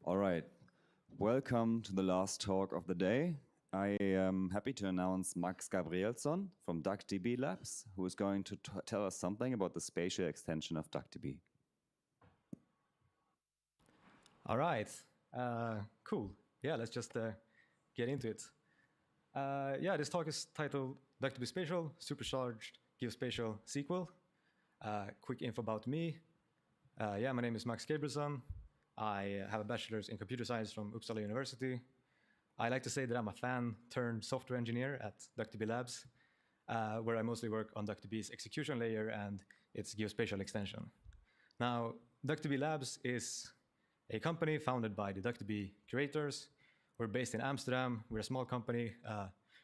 All right. Welcome to the last talk of the day. I am happy to announce Max Gabrielsson from DuckDB Labs, who is going to tell us something about the spatial extension of DuckDB. All right. Cool. Yeah, let's just get into it. This talk is titled DuckDB Spatial Supercharged Geospatial SQL. Quick info about me. My name is Max Gabrielsson. I have a bachelor's in computer science from Uppsala University. I like to say that I'm a fan turned software engineer at DuckDB Labs, where I mostly work on DuckDB's execution layer and its geospatial extension. Now, DuckDB Labs is a company founded by the DuckDB creators. We're based in Amsterdam. We're a small company,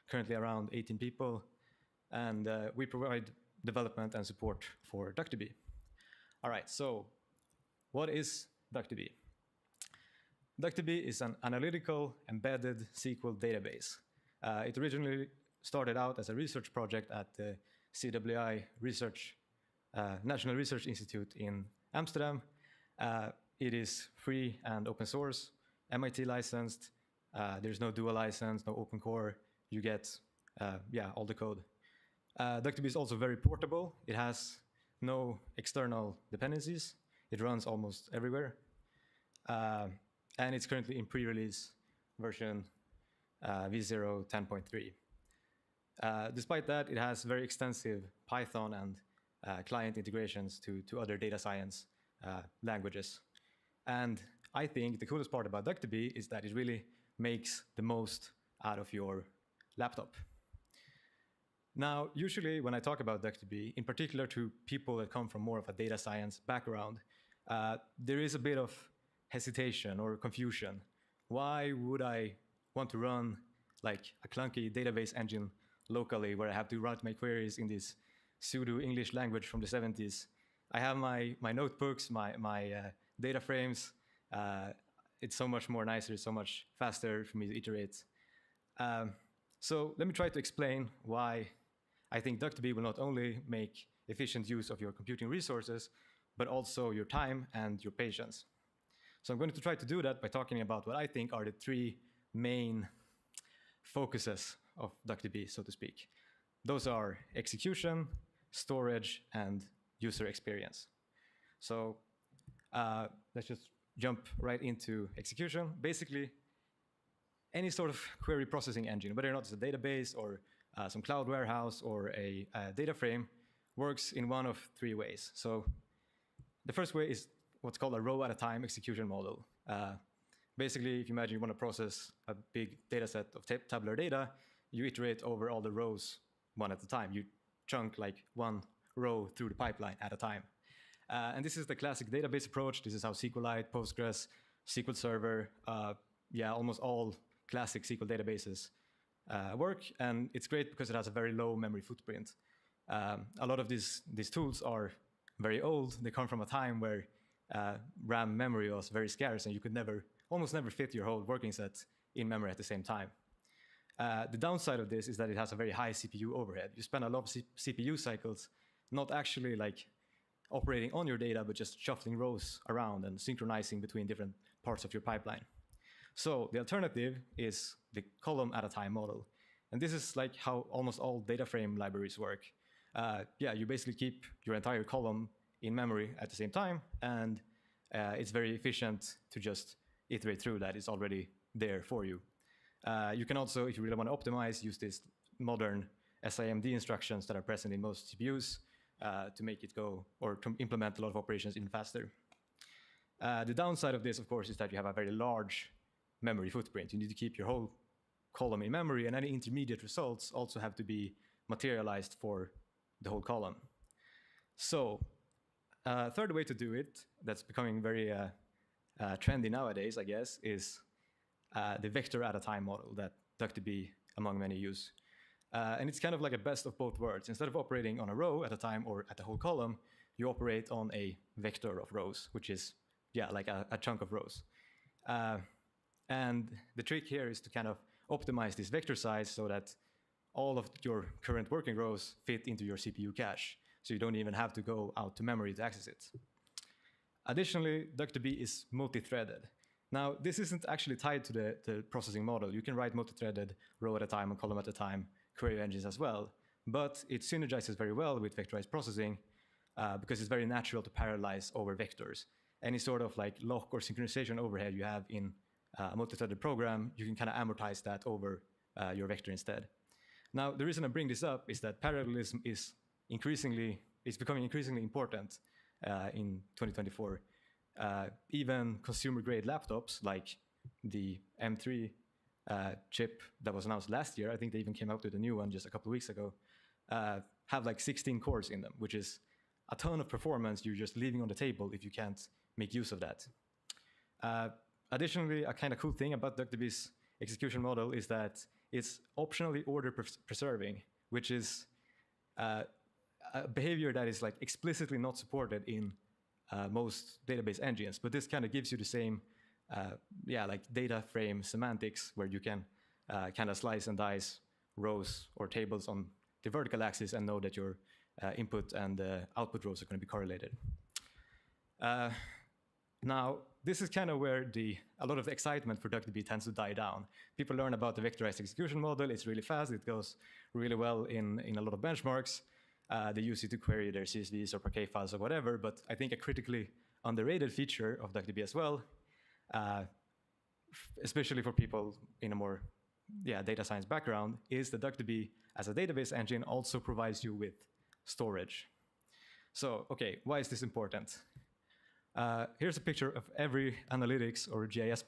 currently around 18 people, and we provide development and support for DuckDB. All right, so what is DuckDB? DuckDB is an analytical embedded SQL database. It originally started out as a research project at the CWI National Research Institute in Amsterdam. It is free and open source, MIT licensed. There's no dual license, no open core. You get all the code. DuckDB is also very portable. It has no external dependencies. It runs almost everywhere. And it's currently in pre-release version v0 10.3. Despite that, it has very extensive Python and client integrations to other data science languages. And I think the coolest part about DuckDB is that it really makes the most out of your laptop. Now, usually when I talk about DuckDB, in particular to people that come from more of a data science background, there is a bit of hesitation or confusion. Why would I want to run like a clunky database engine locally where I have to write my queries in this pseudo English language from the 70s? I have my notebooks, my data frames. It's so much more nicer, so much faster for me to iterate. So let me try to explain why I think DuckDB will not only make efficient use of your computing resources, but also your time and your patience. So I'm going to try to do that by talking about what I think are the three main focuses of DuckDB, so to speak. Those are execution, storage, and user experience. So let's just jump right into execution. Basically, any sort of query processing engine, whether or not it's a database or some cloud warehouse or a data frame, works in one of three ways. So the first way is what's called a row at a time execution model. Basically, if you imagine you want to process a big data set of tabular data, you iterate over all the rows one at a time. You chunk like one row through the pipeline at a time. And this is the classic database approach. This is how SQLite, Postgres, SQL Server, almost all classic SQL databases work. And it's great because it has a very low memory footprint. A lot of these tools are very old. They come from a time where RAM memory was very scarce, and you could almost never fit your whole working set in memory at the same time. The downside of this is that it has a very high CPU overhead. You spend a lot of CPU cycles not actually like operating on your data, but just shuffling rows around and synchronizing between different parts of your pipeline. So the alternative is the column at a time model. And this is like how almost all data frame libraries work. You basically keep your entire column in memory at the same time, and it's very efficient to just iterate through that. It's already there for you. You can also, if you really want to optimize, use these modern SIMD instructions that are present in most CPUs to make it go, or to implement a lot of operations even faster. The downside of this, of course, is that you have a very large memory footprint. You need to keep your whole column in memory, and any intermediate results also have to be materialized for the whole column. So a third way to do it that's becoming very trendy nowadays, I guess, is the vector at a time model that DuckDB, among many, use. And it's kind of like a best of both worlds. Instead of operating on a row at a time or at the whole column, you operate on a vector of rows, which is like a chunk of rows. And the trick here is to kind of optimize this vector size so that all of your current working rows fit into your CPU cache. So you don't even have to go out to memory to access it. Additionally, DuckDB is multi-threaded. Now, this isn't actually tied to the processing model. You can write multi-threaded row at a time and column at a time query engines as well. But it synergizes very well with vectorized processing because it's very natural to parallelize over vectors. Any sort of like lock or synchronization overhead you have in a multi-threaded program, you can kind of amortize that over your vector instead. Now, the reason I bring this up is that parallelism is becoming increasingly important in 2024. Even consumer-grade laptops like the M3 chip that was announced last year, I think they even came out with a new one just a couple of weeks ago, have like 16 cores in them, which is a ton of performance you're just leaving on the table if you can't make use of that. Additionally, a kind of cool thing about DuckDB's execution model is that it's optionally order preserving, which is a behavior that is like explicitly not supported in most database engines, but this kind of gives you the same like data frame semantics where you can kind of slice and dice rows or tables on the vertical axis and know that your input and output rows are going to be correlated. Now, this is kind of where a lot of the excitement for DuckDB tends to die down. People learn about the vectorized execution model. It's really fast. It goes really well in a lot of benchmarks. They use it to query their CSVs or Parquet files or whatever, but I think a critically underrated feature of DuckDB as well, especially for people in a more data science background, is that DuckDB as a database engine also provides you with storage. So, okay, why is this important? Here's a picture of every analytics or GIS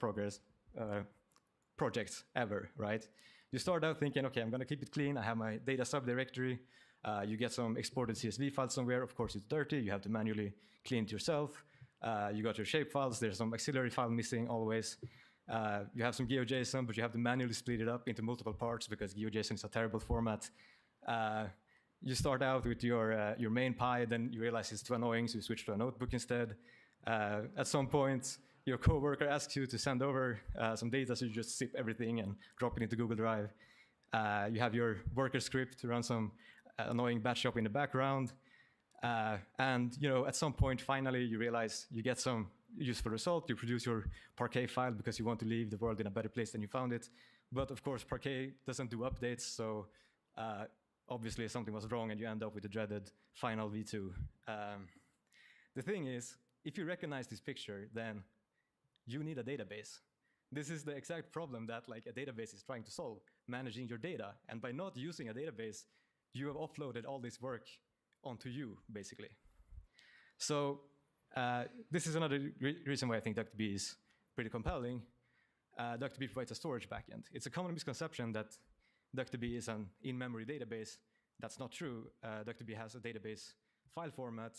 project ever, right? You start out thinking, okay, I'm going to keep it clean. I have my data subdirectory. You get some exported CSV files somewhere. Of course, it's dirty. You have to manually clean it yourself. You got your shape files. There's some auxiliary file missing always. You have some GeoJSON, but you have to manually split it up into multiple parts because GeoJSON is a terrible format. You start out with your main py, then you realize it's too annoying, so you switch to a notebook instead. At some point, your coworker asks you to send over some data, so you just zip everything and drop it into Google Drive. You have your worker script to run some annoying batch job in the background. And at some point, finally, you realize you get some useful result. You produce your Parquet file because you want to leave the world in a better place than you found it. But of course, Parquet doesn't do updates, so obviously something was wrong and you end up with the dreaded final v2. The thing is, if you recognize this picture, then you need a database. This is the exact problem that like a database is trying to solve, managing your data. And by not using a database, you have offloaded all this work onto you, basically. So this is another reason why I think DuckDB is pretty compelling. DuckDB provides a storage backend. It's a common misconception that DuckDB is an in-memory database. That's not true. DuckDB has a database file format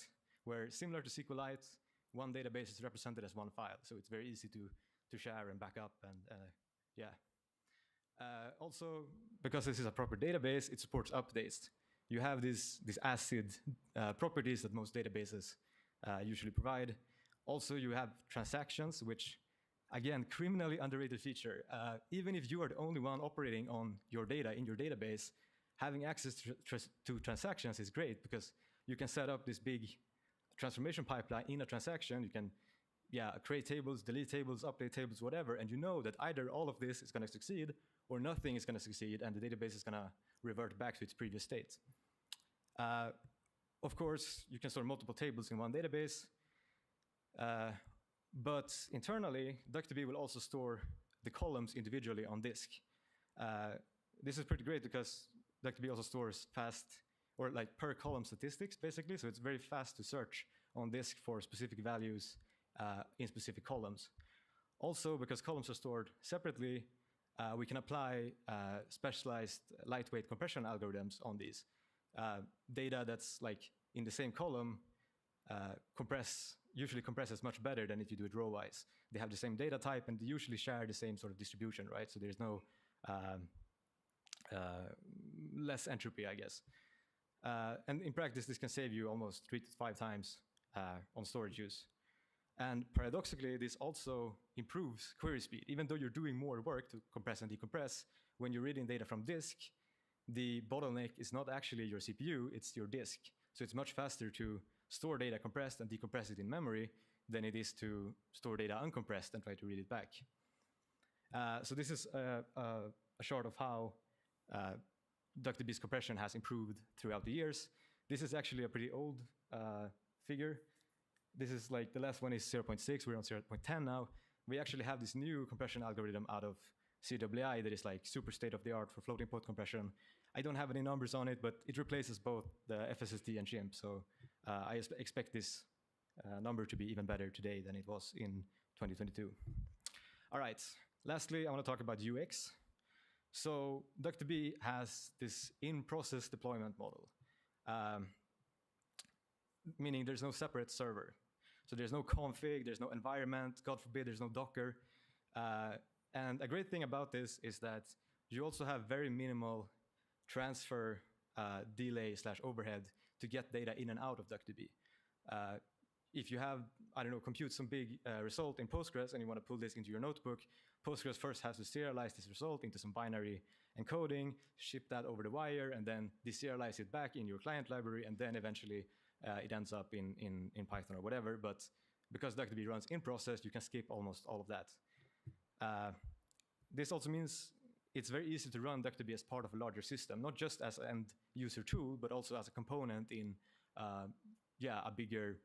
where, similar to SQLite, one database is represented as one file. So it's very easy to share and back up. And also, because this is a proper database, it supports updates. You have these ACID properties that most databases usually provide. Also, you have transactions, which, again, criminally underrated feature. Even if you are the only one operating on your data in your database, having access to transactions is great because you can set up this big transformation pipeline in a transaction. You can create tables, delete tables, update tables, whatever, and you know that either all of this is going to succeed or nothing is going to succeed, and the database is going to revert back to its previous state. Of course, you can store multiple tables in one database, but internally, DuckDB will also store the columns individually on disk. This is pretty great because DuckDB also stores fast, or like per column statistics, basically, so it's very fast to search on disk for specific values in specific columns. Also, because columns are stored separately, we can apply specialized lightweight compression algorithms on these. Data that's like in the same column usually compresses much better than if you do it row-wise. They have the same data type and they usually share the same sort of distribution, right? So there's no less entropy, I guess. And in practice, this can save you almost 3 to 5 times on storage use. And paradoxically, this also improves query speed. Even though you're doing more work to compress and decompress, when you're reading data from disk, the bottleneck is not actually your CPU, it's your disk. So it's much faster to store data compressed and decompress it in memory than it is to store data uncompressed and try to read it back. So this is a chart of how DuckDB's compression has improved throughout the years. This is actually a pretty old figure. This is like, the last one is 0.6, we're on 0.10 now. We actually have this new compression algorithm out of CWI that is like super state-of-the-art for floating point compression. I don't have any numbers on it, but it replaces both the FSSD and GIMP. So I expect this number to be even better today than it was in 2022. All right, lastly, I want to talk about UX. So DuckDB has this in-process deployment model, meaning there's no separate server. So there's no config, there's no environment, God forbid there's no Docker. And a great thing about this is that you also have very minimal transfer delay / overhead to get data in and out of DuckDB. If you have, I don't know, compute some big result in Postgres and you want to pull this into your notebook, Postgres first has to serialize this result into some binary encoding, ship that over the wire, and then deserialize it back in your client library, and then eventually it ends up in Python or whatever. But because DuckDB runs in process, you can skip almost all of that. This also means it's very easy to run DuckDB as part of a larger system, not just as an end user tool, but also as a component in a bigger,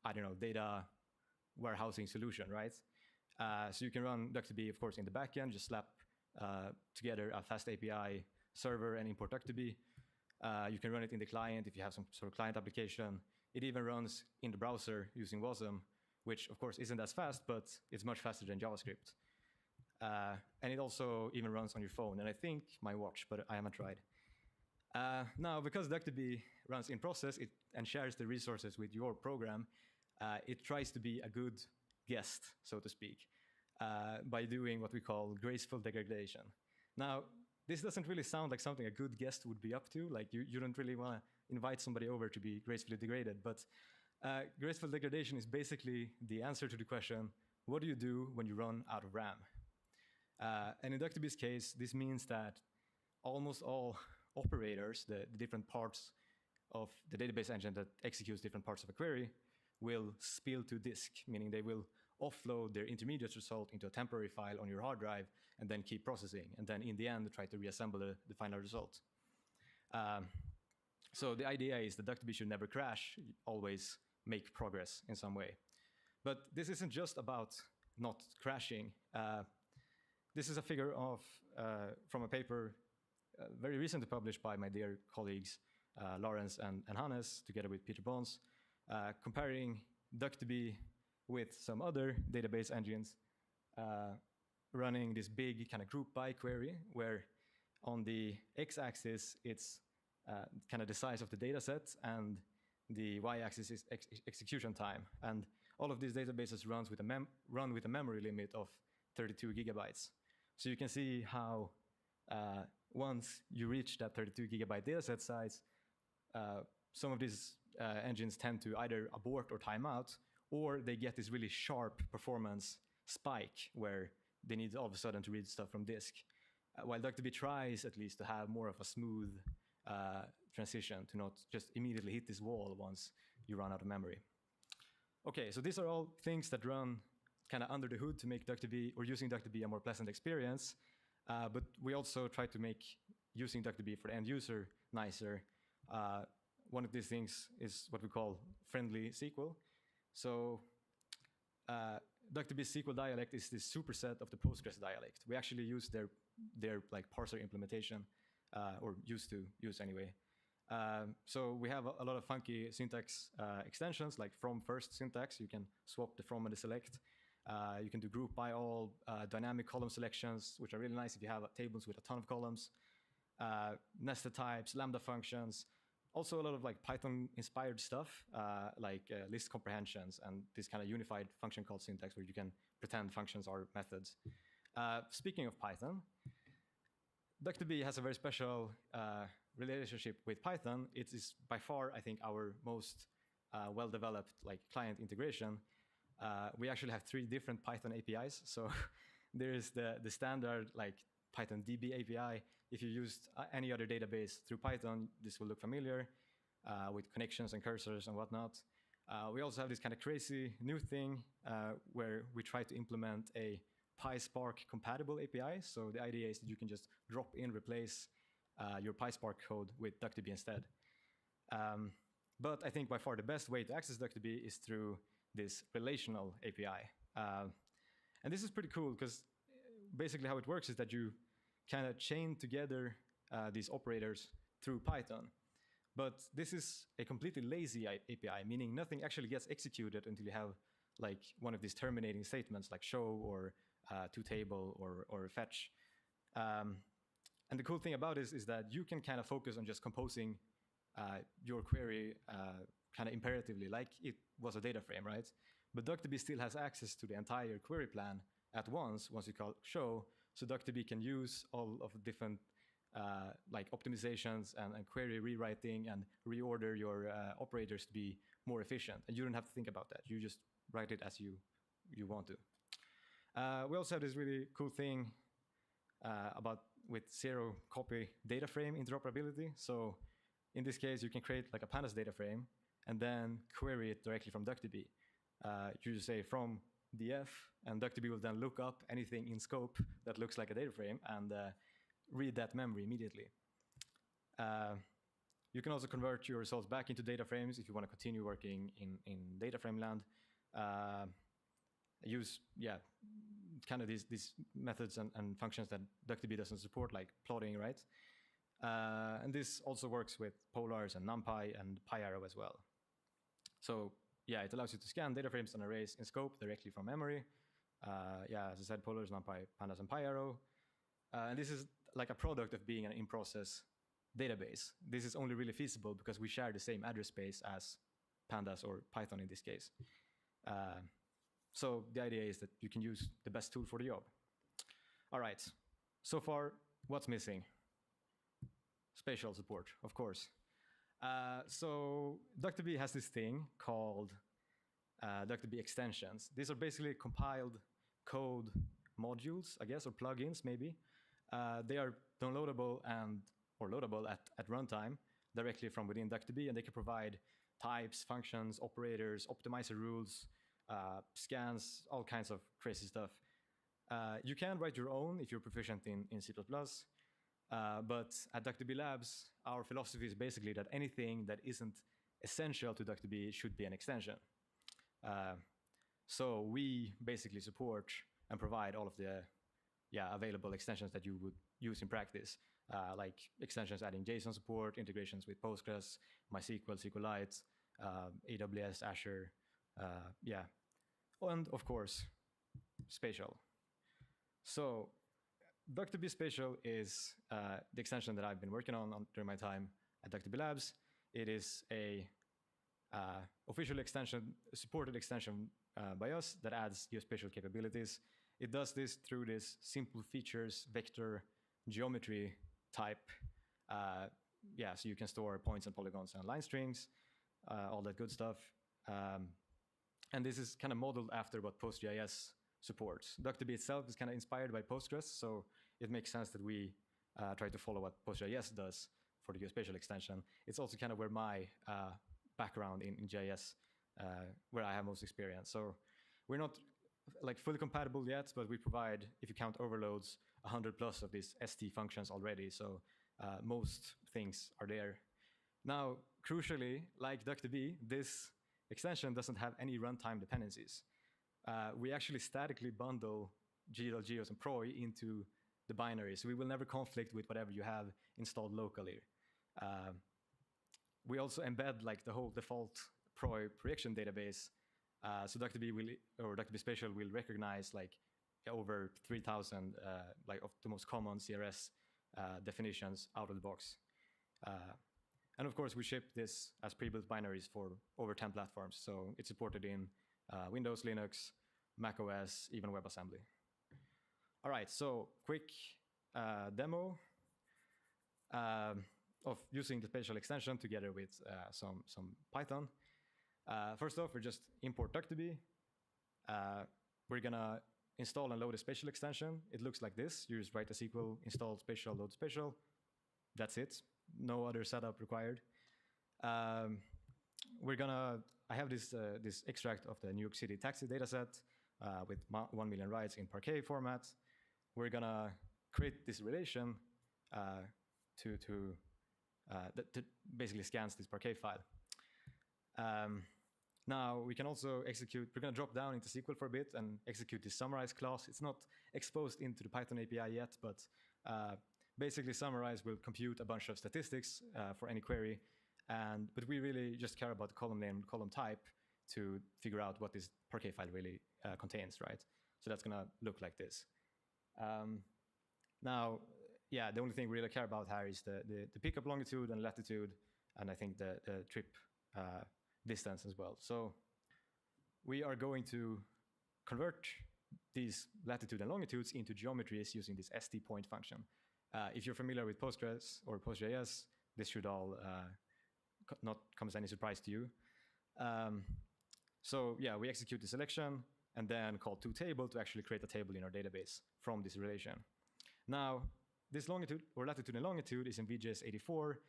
I don't know, data warehousing solution, right? So you can run DuckDB, of course, in the backend, just slap together a fast API server and import DuckDB. You can run it in the client if you have some sort of client application. It even runs in the browser using WASM, which of course isn't as fast, but it's much faster than JavaScript. And it also even runs on your phone, and I think my watch, but I haven't tried. Now, because DuckDB runs in process and shares the resources with your program, it tries to be a good guest, so to speak, by doing what we call graceful degradation. Now, this doesn't really sound like something a good guest would be up to. Like you don't really want to invite somebody over to be gracefully degraded, but graceful degradation is basically the answer to the question, what do you do when you run out of RAM? And in DuckDB's case, this means that almost all operators, the different parts of the database engine that executes different parts of a query, will spill to disk, meaning they will offload their intermediate result into a temporary file on your hard drive and then keep processing, and then in the end try to reassemble the final result. So the idea is that DuckDB should never crash, always make progress in some way. But this isn't just about not crashing. This is a figure of from a paper very recently published by my dear colleagues Lawrence and Hannes, together with Peter Bones, comparing DuckDB with some other database engines, running this big kind of group by query, where on the x-axis it's kind of the size of the data set, and the y-axis is execution time. And all of these databases run with a memory limit of 32 gigabytes. So you can see how once you reach that 32 gigabyte dataset size, some of these engines tend to either abort or time out, or they get this really sharp performance spike where they need all of a sudden to read stuff from disk. While DuckDB tries at least to have more of a smooth transition, to not just immediately hit this wall once you run out of memory. Okay, so these are all things that run kind of under the hood to make DuckDB, or using DuckDB, a more pleasant experience. But we also try to make using DuckDB for the end user nicer. One of these things is what we call friendly SQL. So DuckDB's SQL dialect is this superset of the Postgres dialect. We actually use their like parser implementation, or used to use anyway. So we have a lot of funky syntax extensions, like from first syntax. You can swap the from and the select. You can do group by all, dynamic column selections, which are really nice if you have tables with a ton of columns, nested types, lambda functions, also a lot of like Python-inspired stuff, like list comprehensions and this kind of unified function call syntax where you can pretend functions are methods. Speaking of Python, DuckDB has a very special relationship with Python. It is by far, I think, our most well-developed like client integration. We actually have 3 different Python APIs. So there is the standard like Python DB API. If you used any other database through Python, this will look familiar with connections and cursors and whatnot. We also have this kind of crazy new thing where we try to implement a PySpark compatible API. So the idea is that you can just drop in, replace your PySpark code with DuckDB instead. But I think by far the best way to access DuckDB is through this relational API. And this is pretty cool because basically how it works is that you kind of chain together these operators through Python. But this is a completely lazy API, meaning nothing actually gets executed until you have like one of these terminating statements like show or toTable or fetch. And the cool thing about this is that you can kind of focus on just composing your query kind of imperatively, like it was a data frame, right? But DuckDB still has access to the entire query plan at once you call show. So DuckDB can use all of the different like optimizations and query rewriting and reorder your operators to be more efficient. And you don't have to think about that. You just write it as you want to. We also have this really cool thing with zero copy data frame interoperability. So in this case, you can create like a Pandas data frame and then query it directly from DuckDB. You just say from df, and DuckDB will then look up anything in scope that looks like a data frame and read that memory immediately. You can also convert your results back into data frames if you want to continue working in data frame land. Use, kind of these methods and functions that DuckDB doesn't support, like plotting, right? And this also works with polars and Numpy and PyArrow as well. So it allows you to scan data frames and arrays in scope directly from memory. As I said, polars, Numpy, Pandas, and PyArrow. And this is like a product of being an in-process database. This is only really feasible because we share the same address space as Pandas or Python in this case. So the idea is that you can use the best tool for the job. All right, so far, what's missing? Spatial support, of course. So DuckDB has this thing called DuckDB extensions. These are basically compiled code modules, I guess, or plugins maybe. They are downloadable or loadable at runtime directly from within DuckDB, and they can provide types, functions, operators, optimizer rules, scans, all kinds of crazy stuff. You can write your own if you're proficient in C++. But at DuckDB Labs, our philosophy is basically that anything that isn't essential to DuckDB should be an extension. So we basically support and provide all of the available extensions that you would use in practice, like extensions adding JSON support, integrations with Postgres, MySQL, SQLite, AWS, Azure, and of course, Spatial. So DuckDB Spatial is the extension that I've been working on during my time at DuckDB Labs. It is a official extension, supported extension by us that adds geospatial capabilities. It does this through this simple features vector geometry type. So you can store points and polygons and line strings, all that good stuff. And this is kind of modeled after what PostGIS supports. DuckDB itself is kind of inspired by Postgres, so it makes sense that we try to follow what PostGIS does for the geospatial extension. It's also kind of where my background in GIS, where I have most experience. So we're not like fully compatible yet, but we provide, if you count overloads, 100 plus of these ST functions already. So most things are there. Now, crucially, like DuckDB, this extension doesn't have any runtime dependencies. We actually statically bundle g.geos and proi into the binary, so we will never conflict with whatever you have installed locally. We also embed like the whole default proi projection database, so DuckDB Spatial will recognize like over 3,000 like of the most common CRS definitions out of the box. And of course, we ship this as pre-built binaries for over 10 platforms, so it's supported in Windows, Linux, Mac OS, even WebAssembly. All right, so quick demo of using the spatial extension together with some Python. First off, we just import DuckDB. We're gonna install and load a spatial extension. It looks like this. You just write a SQL install spatial, load spatial. That's it. No other setup required. We're gonna I have this extract of the New York City taxi dataset with 1 million rides in parquet format. We're gonna create this relation that basically scans this parquet file. Now we can also execute, we're gonna drop down into SQL for a bit and execute this summarize clause. It's not exposed into the Python API yet, but basically summarize will compute a bunch of statistics for any query. But we really just care about the column name, column type to figure out what this parquet file really contains, right? So that's gonna look like this. Now, yeah, the only thing we really care about here is the pickup longitude and latitude, and I think the trip distance as well. So we are going to convert these latitude and longitudes into geometries using this stPoint function. If you're familiar with Postgres or PostGIS, this should all not come as any surprise to you. So yeah, we execute the selection and then call toTable to actually create a table in our database from this relation. Now, this longitude or latitude and longitude is in VGS 84.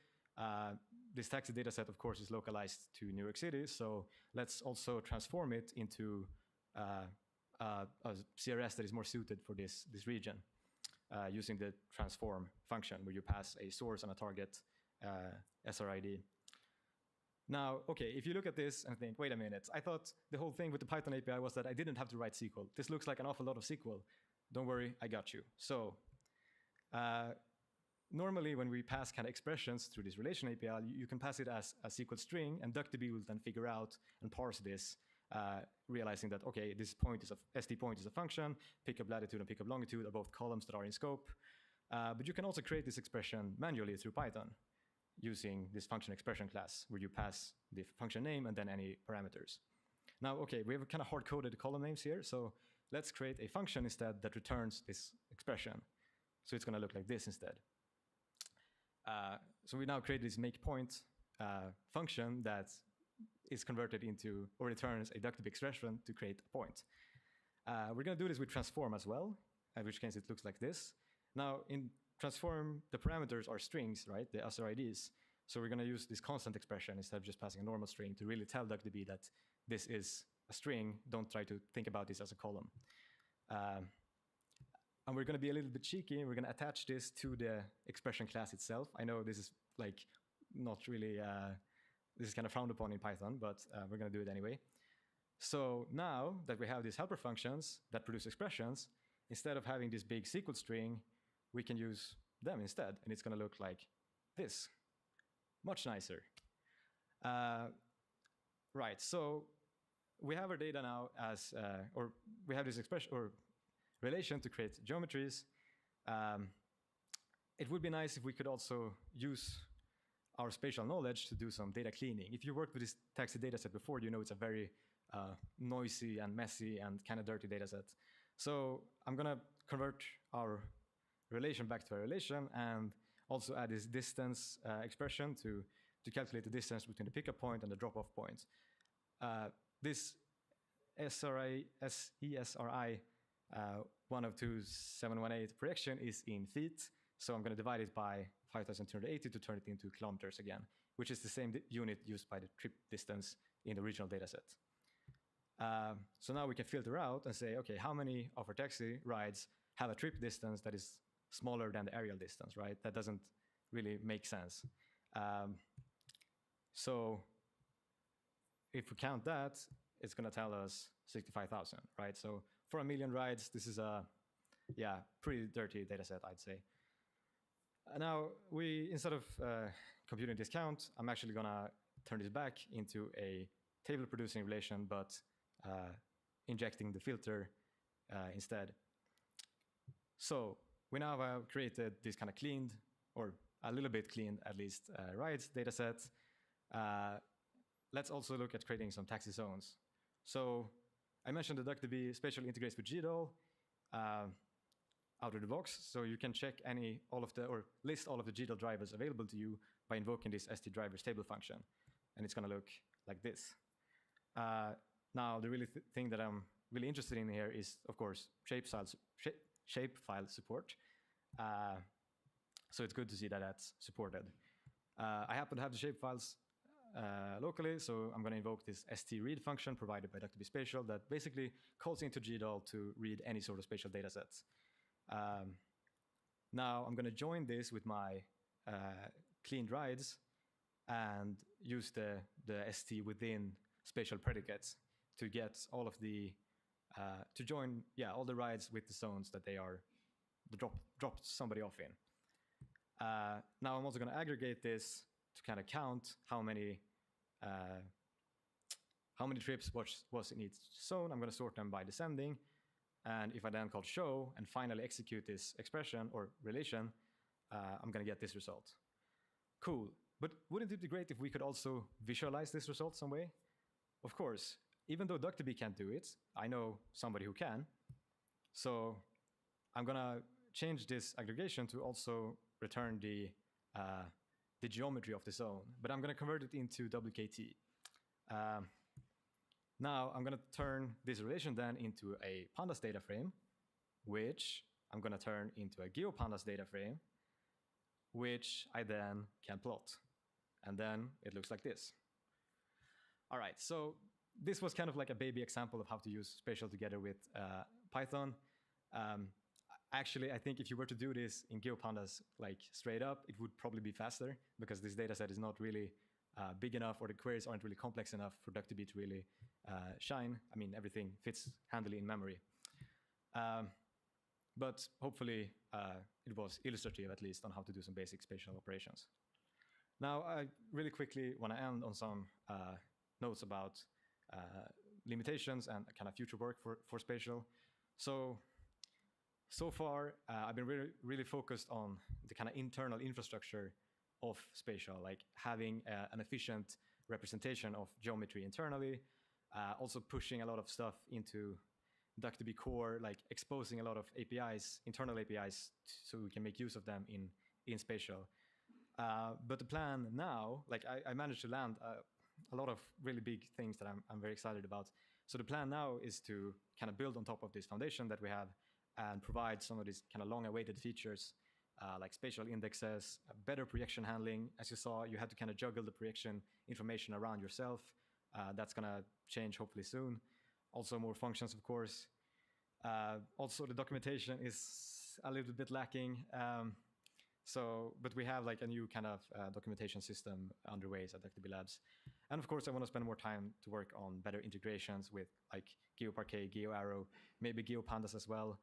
This taxi dataset, of course, is localized to New York City. So let's also transform it into a CRS that is more suited for this region using the transform function where you pass a source and a target SRID. Now, okay, if you look at this and think, wait a minute, I thought the whole thing with the Python API was that I didn't have to write SQL. This looks like an awful lot of SQL. Don't worry, I got you. So normally when we pass kind of expressions through this relation API, you can pass it as a SQL string, and DuckDB will then figure out and parse this, realizing that, okay, this point is stPoint is a function, pickup latitude and pickup longitude are both columns that are in scope. But you can also create this expression manually through Python using this function expression class, where you pass the function name and then any parameters. Now, okay, we have kind of hard-coded column names here, so let's create a function instead that returns this expression. So it's going to look like this instead. So we now create this makePoint function that is converted into, or returns a DuckDB expression to create a point. We're going to do this with transform as well, in which case it looks like this. Now, in transform, the parameters are strings, right? The SRIDs. So we're going to use this constant expression instead of just passing a normal string to really tell DuckDB that this is a string. Don't try to think about this as a column. And we're going to be a little bit cheeky. We're going to attach this to the expression class itself. I know this is like not really, this is kind of frowned upon in Python, but we're going to do it anyway. So now that we have these helper functions that produce expressions, instead of having this big SQL string, we can use them instead, and it's going to look like this. Much nicer. Right, so we have our data now as, or we have this expression or relation to create geometries. It would be nice if we could also use our spatial knowledge to do some data cleaning. If you worked with this taxi dataset before, you know it's a very noisy and messy and kind of dirty dataset. So I'm going to convert our relation back to a relation and also add this distance expression to calculate the distance between the pickup point and the drop-off point. This ESRI 102.718 projection is in feet, so I'm going to divide it by 5,280 to turn it into kilometers again, which is the same unit used by the trip distance in the original dataset. So now we can filter out and say, okay, how many of our taxi rides have a trip distance that is smaller than the aerial distance, right? That doesn't really make sense. So if we count that, it's going to tell us 65,000, right? So for 1 million rides, this is a, yeah, pretty dirty data set, I'd say. Now, instead of computing this count, I'm actually going to turn this back into a table producing relation, but injecting the filter instead. So we now have created this kind of cleaned, or a little bit cleaned at least, rides data set. Let's also look at creating some taxi zones. So I mentioned the DuckDB Spatial integrates with GDAL out of the box. So you can check or list all of the GDAL drivers available to you by invoking this stDrivers table function. And it's going to look like this. Now, the really thing that I'm really interested in here is, of course, shapefile support. So it's good to see that that's supported. I happen to have the shapefiles locally, so I'm going to invoke this stRead function provided by DuckDB Spatial that basically calls into GDAL to read any sort of spatial data sets. Now I'm going to join this with my cleaned rides and use the st within spatial predicates to get all of the to join all the rides with the zones that they are dropped somebody off in. Now I'm also going to aggregate this to kind of count how many trips was in each zone. I'm going to sort them by descending. And if I then call show and finally execute this expression or relation, I'm going to get this result. Cool. But wouldn't it be great if we could also visualize this result some way? Of course, even though DuckDB can't do it, I know somebody who can. So I'm going to change this aggregation to also return the geometry of the zone, but I'm going to convert it into WKT. Now I'm going to turn this relation then into a Pandas data frame, which I'm going to turn into a GeoPandas data frame, which I then can plot. And then it looks like this. All right, so this was kind of like a baby example of how to use spatial together with Python. Actually, I think if you were to do this in GeoPandas like straight up, it would probably be faster because this data set is not really big enough, or the queries aren't really complex enough for DuckDB to really shine. I mean, everything fits handily in memory. But hopefully it was illustrative at least on how to do some basic spatial operations. Now, I really quickly want to end on some notes about limitations and kind of future work for spatial. So far, I've been really focused on the kind of internal infrastructure of spatial, like having an efficient representation of geometry internally, also pushing a lot of stuff into DuckDB core, like exposing a lot of APIs, internal APIs, so we can make use of them in spatial. But the plan now, like I managed to land a lot of really big things that I'm very excited about. So the plan now is to kind of build on top of this foundation that we have and provide some of these kind of long-awaited features like spatial indexes, better projection handling. As you saw, you had to kind of juggle the projection information around yourself. That's going to change hopefully soon. Also more functions, of course. Also, the documentation is a little bit lacking. But we have like a new kind of documentation system underway at DuckDB Labs. And of course, I want to spend more time to work on better integrations with like GeoParquet, GeoArrow, maybe GeoPandas as well.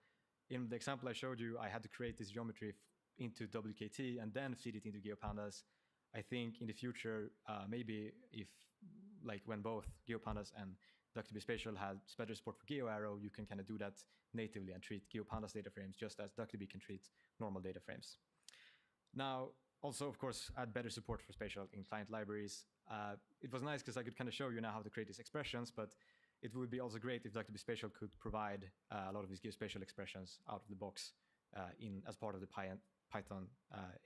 In the example I showed you, I had to create this geometry into WKT and then feed it into GeoPandas. I think in the future, maybe if like when both GeoPandas and DuckDB Spatial has better support for GeoArrow, you can kind of do that natively and treat GeoPandas data frames just as DuckDB can treat normal data frames. Now, also, of course, add better support for spatial in client libraries. It was nice because I could kind of show you now how to create these expressions, but it would be also great if DuckDB Spatial could provide a lot of these geospatial expressions out of the box as part of the Python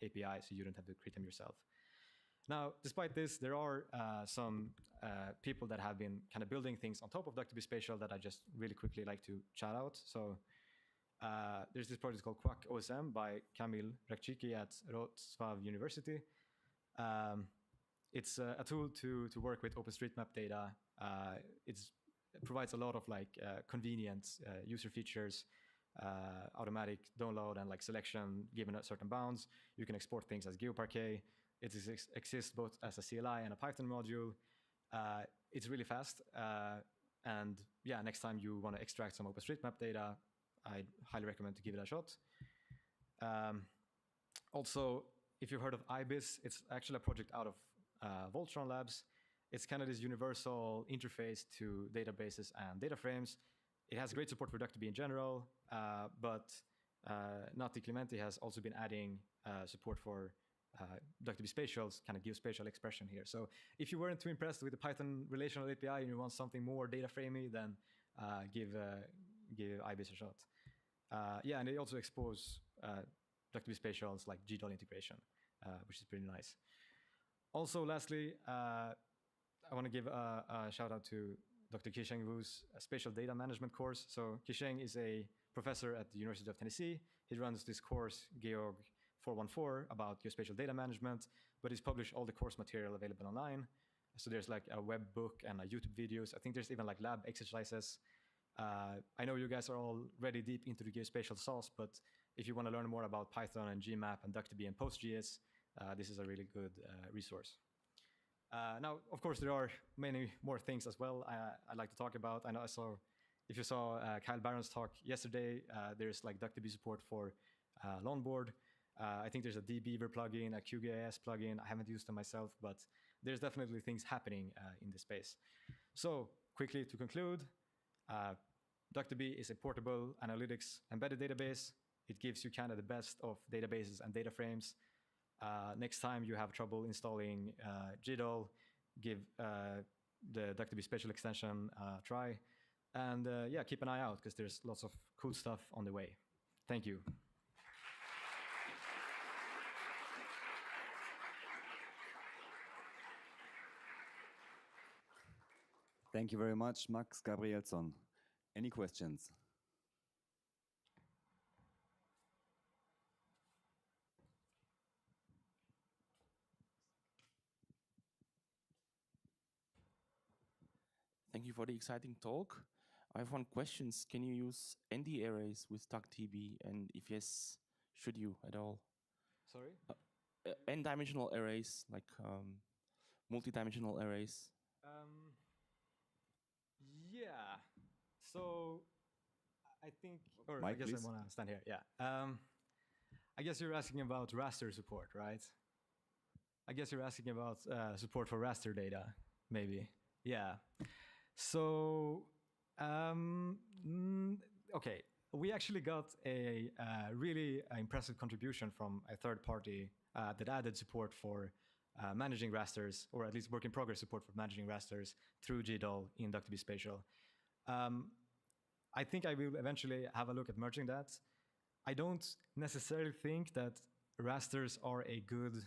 API, so you don't have to create them yourself. Now, despite this, there are some people that have been kind of building things on top of DuckDB Spatial that I just really quickly like to shout out. So there's this project called QuackOSM by Kamil Rakciki at Wrocław University. It's a tool to work with OpenStreetMap data. It provides a lot of like convenient user features, automatic download and like selection given at certain bounds. You can export things as GeoParquet. It exists both as a CLI and a Python module. It's really fast. And yeah, next time you want to extract some OpenStreetMap data, I'd highly recommend to give it a shot. Also, if you've heard of IBIS, it's actually a project out of Voltron Labs. It's kind of this universal interface to databases and data frames. It has great support for DuckDB in general, but Nati Clementi has also been adding support for DuckDB Spatial's kind of geospatial expression here. So if you weren't too impressed with the Python relational API and you want something more data framey, then give IBIS a shot. Yeah, and they also expose DuckDB Spatial's like GDAL integration, which is pretty nice. Also, lastly, I want to give a shout out to Dr. Qisheng Wu's spatial data management course. So Qisheng is a professor at the University of Tennessee. He runs this course, Georg 414, about geospatial data management, but he's published all the course material available online. So there's like a web book and YouTube videos. I think there's even like lab exercises. I know you guys are already deep into the geospatial sauce, but if you want to learn more about Python and Gmap and DuckDB and PostGIS, this is a really good resource. Now, of course, there are many more things as well I'd like to talk about. I know if you saw Kyle Barron's talk yesterday, there's like DuckDB support for Longboard. I think there's a dbeaver plugin, a QGIS plugin. I haven't used them myself, but there's definitely things happening in this space. So quickly to conclude, DuckDB is a portable analytics embedded database. It gives you kind of the best of databases and data frames. Next time you have trouble installing GDAL, give the DuckDB Spatial extension a try. And yeah, keep an eye out because there's lots of cool stuff on the way. Thank you. Thank you very much, Max Gabrielsson. Any questions? Thank you for the exciting talk. I have one question. Can you use ND arrays with DuckDB? And if yes, should you at all? Sorry? N-dimensional arrays, like multi-dimensional arrays. Yeah. So I think, or Mike, I guess please. I want to stand here. Yeah. I guess you're asking about raster support, right? I guess you're asking about support for raster data, maybe. Yeah. So, okay. We actually got a really impressive contribution from a third party that added support for managing rasters, or at least work in progress support for managing rasters through GDAL in DuckDB Spatial. I think I will eventually have a look at merging that. I don't necessarily think that rasters are a good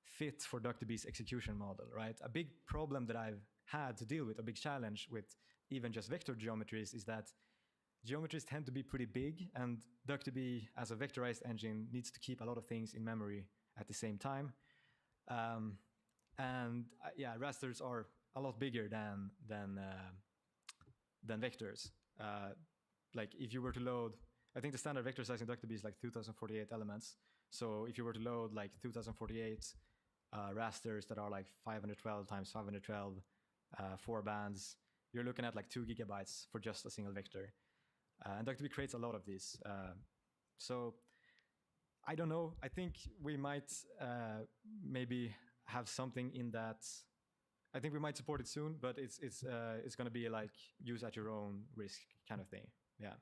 fit for DuckDB's execution model, right? A big problem that I've had to deal with, a big challenge with even just vector geometries, is that geometries tend to be pretty big, and DuckDB as a vectorized engine needs to keep a lot of things in memory at the same time. Yeah, rasters are a lot bigger than vectors. Like if you were to load, I think the standard vector size in DuckDB is like 2048 elements. So if you were to load like 2048 rasters that are like 512 times 512, 4 bands, you're looking at like 2 gigabytes for just a single vector. And DuckDB creates a lot of these. So I don't know. I think we might maybe have something in that. I think we might support it soon, but it's going to be like use at your own risk kind of thing. Yeah.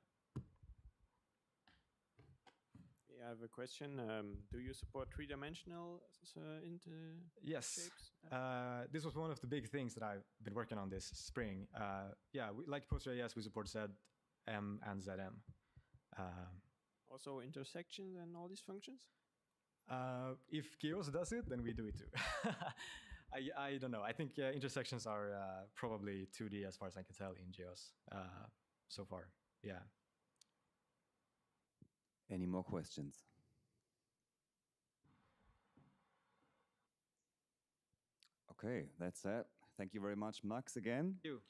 I have a question. Do you support 3-dimensional Yes. shapes? This was one of the big things that I've been working on this spring. Yeah, like PostGIS, we support Z, M, and ZM. Also intersections and all these functions? If Geos does it, then we do it too. I don't know. I think intersections are probably 2D as far as I can tell in Geos so far. Yeah. Any more questions? Okay, that's it. Thank you very much, Max, again. Thank you.